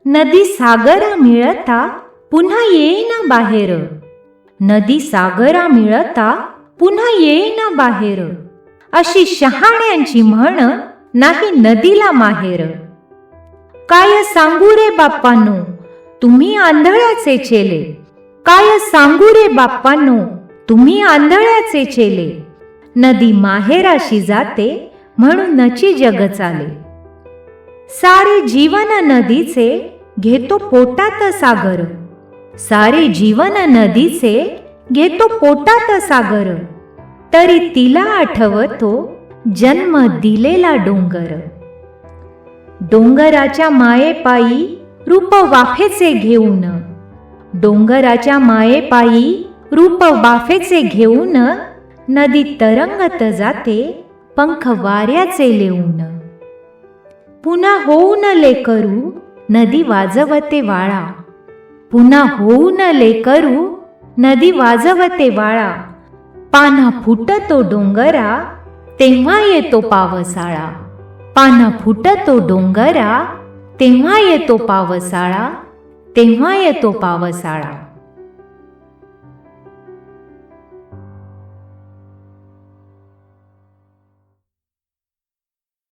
नदी सागरा मिळता पुन्हा येईना बाहेर, नदी सागरा मिळता पुन्हा येईना बाहेर, अशी शहाण्यांची म्हण नाही नदीला माहेर. काय सांगू रे बाप्पांनो तुम्ही आंधळ्याचे चेले, काय सांगू रे बाप्पांनो तुम्ही आंधळ्याचे चेले, नदी माहेराशी जाते म्हणूनची जग चाले. सारे जीवन नदीचे घेतो पोटात सागर, सारे जीवन नदीचे घेतो पोटात सागर, तरी तिला आठवतो जन्म दिलेला डोंगर. डोंगराच्या मायेपायी रूप वाफेचे घेऊन, डोंगराच्या मायेपायी रूप वाफेचे घेऊन, नदी तरंगत जाते पंख वाऱ्याचे लेऊन. पुन्हा होऊन लेकरू नदी वाजवते वाळा, पुन्हा होऊन लेकरू नदी वाजवते वाळा, पाना फुटतो डोंगरा तेव्हा येतो पावसाळा, पाना फुटतो डोंगरा तेव्हा येतो पावसाळा, तेव्हा येतो पावसाळा.